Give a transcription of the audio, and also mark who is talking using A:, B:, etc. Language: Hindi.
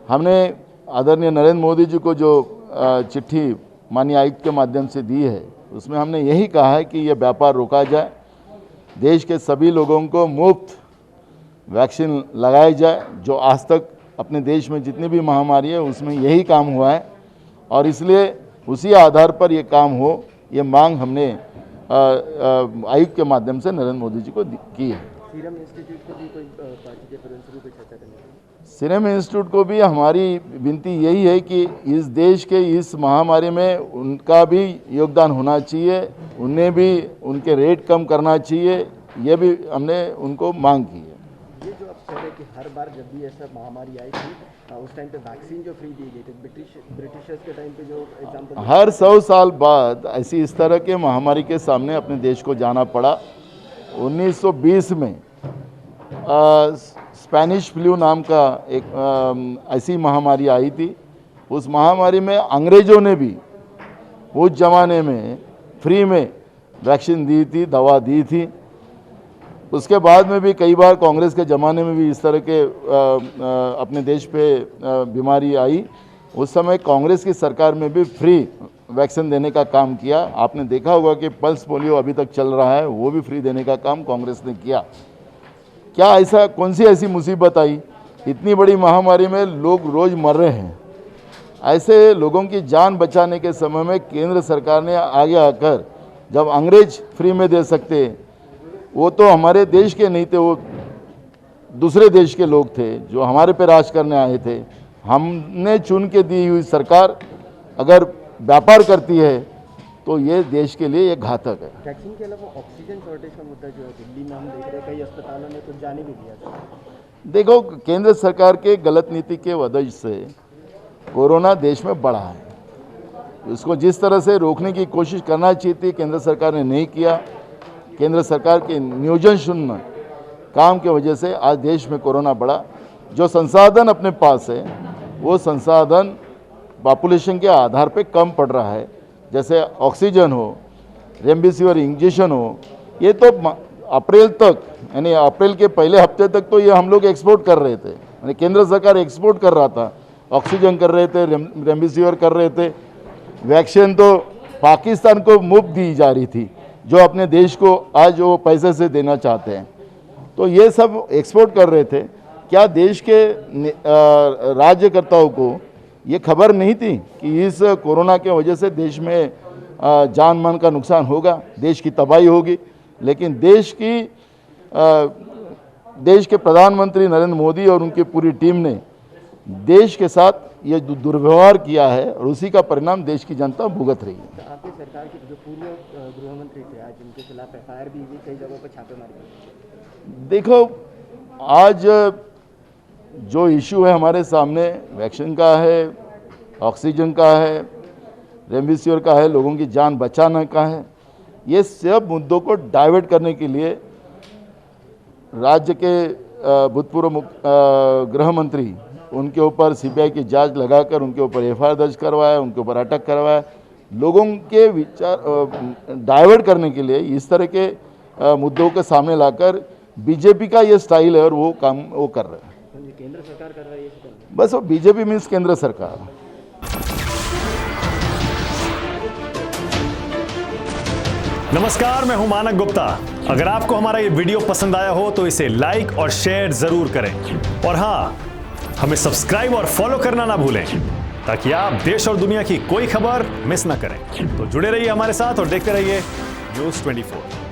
A: हमने आदरणीय नरेंद्र मोदी जी को जो चिट्ठी माननीय आयुक्त के माध्यम से दी है, उसमें हमने यही कहा है कि यह व्यापार रोका जाए, देश के सभी लोगों को मुफ्त वैक्सीन लगाई जाए। जो आज तक अपने देश में जितनी भी महामारी है उसमें यही काम हुआ है और इसलिए उसी आधार पर ये काम हो, ये मांग हमने आयुक्त के माध्यम से नरेंद्र मोदी जी को की है।
B: सीरम इंस्टीट्यूट को भी कोई पार्टी के प्रिंसिपल को चर्चा करनी है?
A: सीरम इंस्टीट्यूट को भी हमारी विनती यही है कि इस देश के इस महामारी में उनका भी योगदान होना चाहिए, उन्हें भी उनके रेट कम करना चाहिए, ये भी हमने उनको मांग की है।
B: ये जो आप कह रहे हैं कि हर बार जब भी ऐसा महामारी आई थी उस टाइम पे वैक्सीन जो फ्री दी गई थी, ब्रिटिशर्स के टाइम पे जो एग्जाम्पल,
A: हर 100 साल बाद ऐसी इस तरह के महामारी के सामने अपने देश को जाना पड़ा। 1920 में स्पेनिश फ्लू नाम का एक ऐसी महामारी आई थी। उस महामारी में अंग्रेज़ों ने भी उस ज़माने में फ्री में वैक्सीन दी थी, दवा दी थी। उसके बाद में भी कई बार कांग्रेस के ज़माने में भी इस तरह के अपने देश पे बीमारी आई। उस समय कांग्रेस की सरकार में भी फ्री वैक्सीन देने का काम किया। आपने देखा होगा कि पल्स पोलियो अभी तक चल रहा है, वो भी फ्री देने का काम कांग्रेस ने किया। क्या ऐसा कौन सी ऐसी मुसीबत आई, इतनी बड़ी महामारी में लोग रोज़ मर रहे हैं, ऐसे लोगों की जान बचाने के समय में केंद्र सरकार ने आगे आकर जब अंग्रेज फ्री में दे सकते, वो तो हमारे देश के नहीं थे, वो दूसरे देश के लोग थे जो हमारे पे राज करने आए थे। हमने चुन के दी हुई सरकार अगर व्यापार करती है तो ये देश के लिए ये घातक है।
B: वैक्सीन के अलावा ऑक्सीजन शॉर्टेज का मुद्दा जो है दिल्ली में हम देख रहे हैं, कई अस्पतालों ने कुछ जाने भी दिया था।
A: देखो, केंद्र सरकार के गलत नीति के वजह से कोरोना देश में बढ़ा है। उसको जिस तरह से रोकने की कोशिश करना चाहिए थी, केंद्र सरकार ने नहीं किया। केंद्र सरकार के नियोजन शून्य काम की वजह से आज देश में कोरोना बढ़ा। जो संसाधन अपने पास है वो संसाधन पॉपुलेशन के आधार पे कम पड़ रहा है। जैसे ऑक्सीजन हो, रेमडेसिविर इंजेक्शन हो, ये तो अप्रैल तक, यानी अप्रैल के पहले हफ्ते तक तो ये हम लोग एक्सपोर्ट कर रहे थे, यानी केंद्र सरकार एक्सपोर्ट कर रहा था। ऑक्सीजन कर रहे थे, रेमडेसिविर कर रहे थे, वैक्सीन तो पाकिस्तान को मुफ्त दी जा रही थी जो अपने देश को आज वो पैसे से देना चाहते हैं। तो ये सब एक्सपोर्ट कर रहे थे। क्या देश के राज्यकर्ताओं को ये खबर नहीं थी कि इस कोरोना के वजह से देश में जान मान का नुकसान होगा, देश की तबाही होगी? लेकिन देश के प्रधानमंत्री नरेंद्र मोदी और उनकी पूरी टीम ने देश के साथ ये दुर्व्यवहार किया है और उसी का परिणाम देश की जनता भुगत रही है।
B: आपकी सरकार के जो पूर्व गृह मंत्री थे, आज उनके खिलाफ एफआईआर भी हुई, कई जगहों पर छापेमारी।
A: देखो, आज जो इशू है हमारे सामने, वैक्सीन का है, ऑक्सीजन का है, रेमडेसिविर का है, लोगों की जान बचाने का है, ये सब मुद्दों को डाइवर्ट करने के लिए राज्य के भूतपूर्व गृह मंत्री, उनके ऊपर सीबीआई की जांच लगाकर उनके ऊपर एफआईआर दर्ज करवाया, उनके ऊपर अटक करवाया। लोगों के विचार डाइवर्ट करने के लिए इस तरह के मुद्दों के सामने लाकर बीजेपी का ये स्टाइल है और वो काम वो कर रहे हैं।
B: केंद्र सरकार कर रही है,
A: बस वो बीजेपी मीन्स केंद्र सरकार।
C: नमस्कार, मैं हूं मानक गुप्ता। अगर आपको हमारा ये वीडियो पसंद आया हो तो इसे लाइक और शेयर जरूर करें और हाँ, हमें सब्सक्राइब और फॉलो करना ना भूलें ताकि आप देश और दुनिया की कोई खबर मिस ना करें। तो जुड़े रहिए हमारे साथ और देखते रहिए न्यूज़ 24।